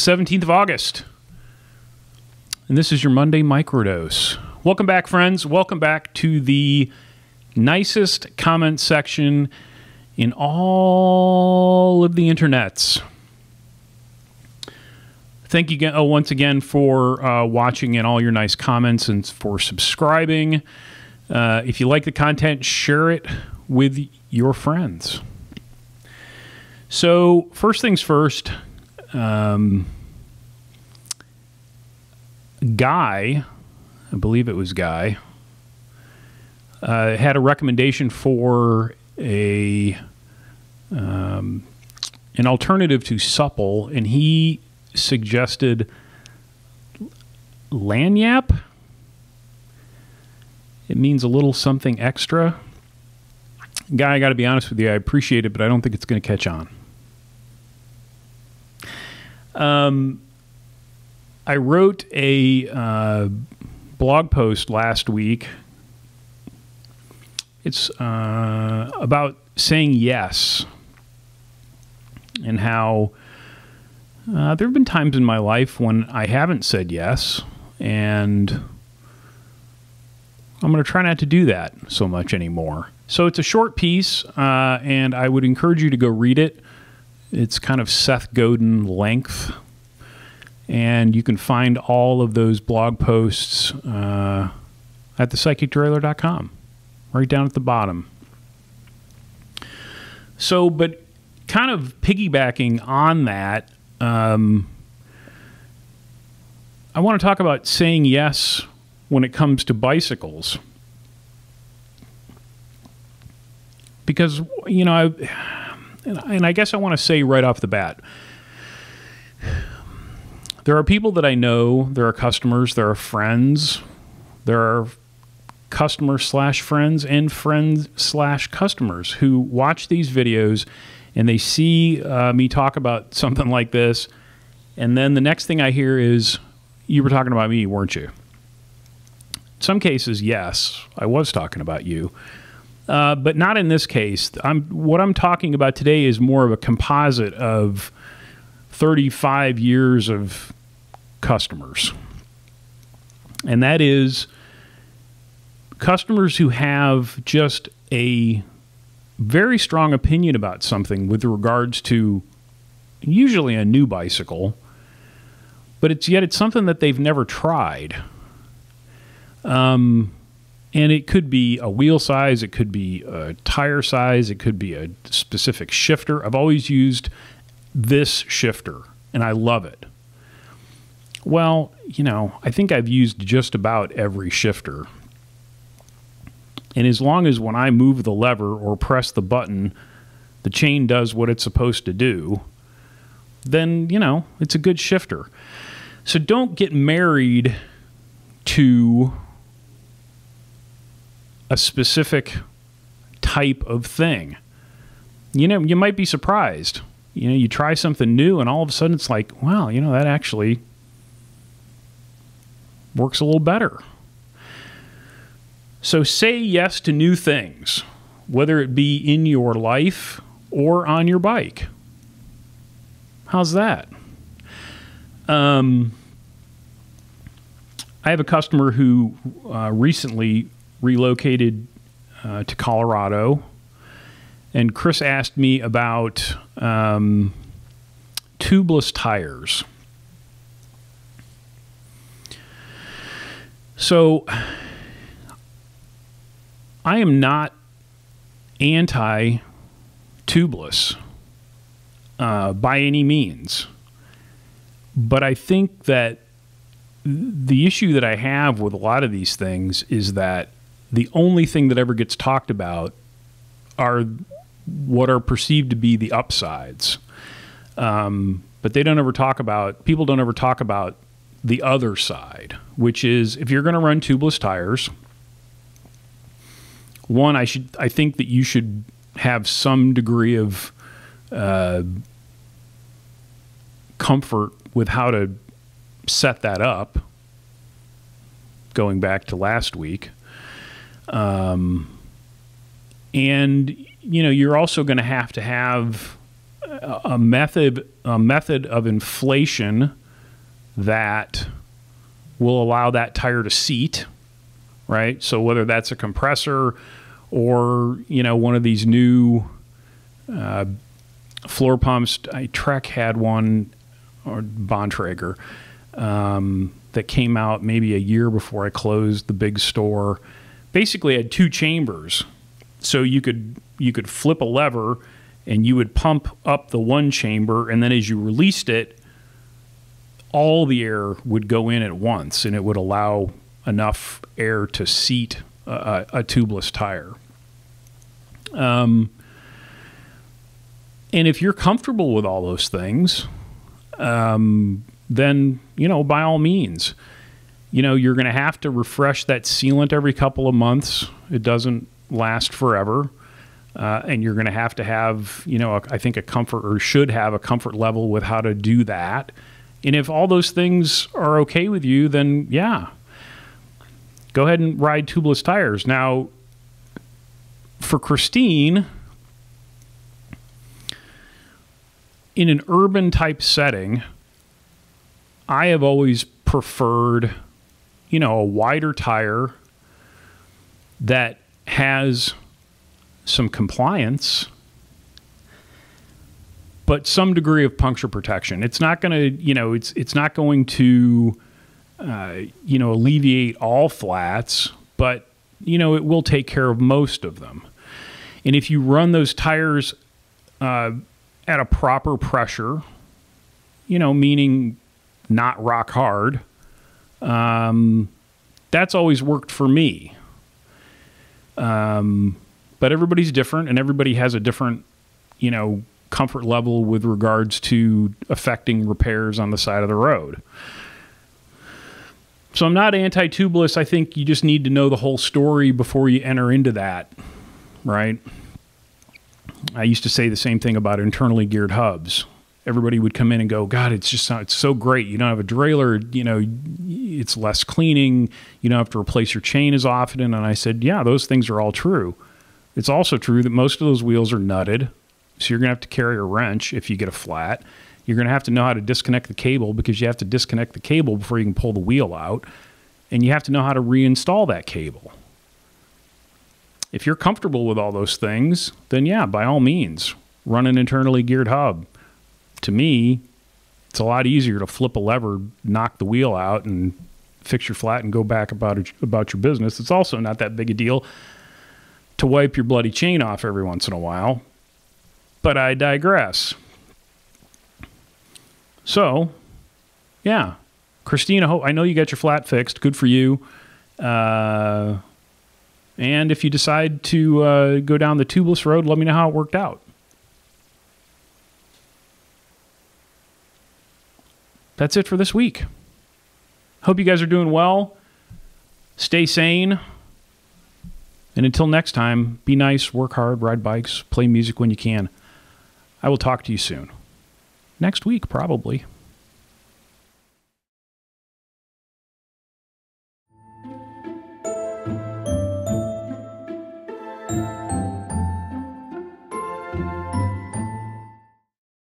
17th of August, and this is your Monday Microdose. Welcome back, friends. Welcome back to the nicest comment section in all of the internets. Thank you once again for watching and all your nice comments and for subscribing. If you like the content, share it with your friends. So, first things first, Guy, I believe it was Guy, had a recommendation for an alternative to supple, and he suggested Lan Yap. It means a little something extra. Guy, I got to be honest with you, I appreciate it, but I don't think it's going to catch on. I wrote a blog post last week. It's about saying yes and how there have been times in my life when I haven't said yes, and I'm going to try not to do that so much anymore. So it's a short piece, and I would encourage you to go read it. It's kind of Seth Godin length, and you can find all of those blog posts at thepsychictrailer.com, right down at the bottom. So, but kind of piggybacking on that, I want to talk about saying yes when it comes to bicycles. Because, you know, and I guess I want to say right off the bat, there are people that I know, there are customers, there are friends, there are customer/friends and friends/customers who watch these videos and they see me talk about something like this, and then the next thing I hear is, you were talking about me, weren't you? In some cases, yes, I was talking about you. But not in this case. What I'm talking about today is more of a composite of 35 years of customers. And that is customers who have just a very strong opinion about something with regards to usually a new bicycle, but yet it's something that they've never tried. And it could be a wheel size, it could be a tire size, it could be a specific shifter. I've always used this shifter, and I love it. Well, you know, I think I've used just about every shifter. And as long as when I move the lever or press the button, the chain does what it's supposed to do, then, you know, it's a good shifter. So don't get married to a specific type of thing. You know, you might be surprised. You know, you try something new and all of a sudden it's like, wow, you know, that actually works a little better. So say yes to new things, whether it be in your life or on your bike. How's that? I have a customer who recently relocated to Colorado, and Chris asked me about Tubeless Tires. So I am not anti-tubeless by any means, but I think that the issue that I have with a lot of these things is that the only thing that ever gets talked about are what are perceived to be the upsides. But they don't ever talk about, people don't ever talk about the other side, which is if you're going to run tubeless tires, one, I think that you should have some degree of comfort with how to set that up, going back to last week. And, you know, you're also going to have a method of inflation that will allow that tire to seat, right? So whether that's a compressor or, you know, one of these new floor pumps. Trek had one, or Bontrager, that came out maybe a year before I closed the big store. Basically had two chambers. So you could flip a lever and you would pump up the one chamber, and then as you released it, all the air would go in at once, and it would allow enough air to seat a tubeless tire. And if you're comfortable with all those things, then, you know, by all means, you know, you're going to have to refresh that sealant every couple of months. It doesn't last forever. And you're going to have, you know, I think a comfort, or should have a comfort level with how to do that. And if all those things are okay with you, then yeah, go ahead and ride tubeless tires. Now, for Christine, in an urban type setting, I have always preferred, you know, a wider tire that has some compliance, but some degree of puncture protection. It's not going to, you know, it's not going to, you know, alleviate all flats, but, you know, it will take care of most of them. And if you run those tires at a proper pressure, you know, meaning not rock hard, that's always worked for me. But everybody's different, and everybody has a different, you know, comfort level with regards to affecting repairs on the side of the road. So I'm not anti-tubeless. I think you just need to know the whole story before you enter into that, right? I used to say the same thing about internally geared hubs. Everybody would come in and go, God, it's so great. You don't have a derailleur, you know, it's less cleaning. You don't have to replace your chain as often. And I said, yeah, those things are all true. It's also true that most of those wheels are nutted. So you're going to have to carry a wrench if you get a flat. You're going to have to know how to disconnect the cable, because you have to disconnect the cable before you can pull the wheel out. And you have to know how to reinstall that cable. If you're comfortable with all those things, then yeah, by all means, run an internally geared hub. To me, it's a lot easier to flip a lever, knock the wheel out, and fix your flat and go back about your business. It's also not that big a deal to wipe your bloody chain off every once in a while. But I digress. So, yeah, Christina, I know you got your flat fixed. Good for you. And if you decide to go down the tubeless road, let me know how it worked out. That's it for this week. Hope you guys are doing well. Stay sane. And until next time, be nice, work hard, ride bikes, play music when you can. I will talk to you soon. Next week, probably.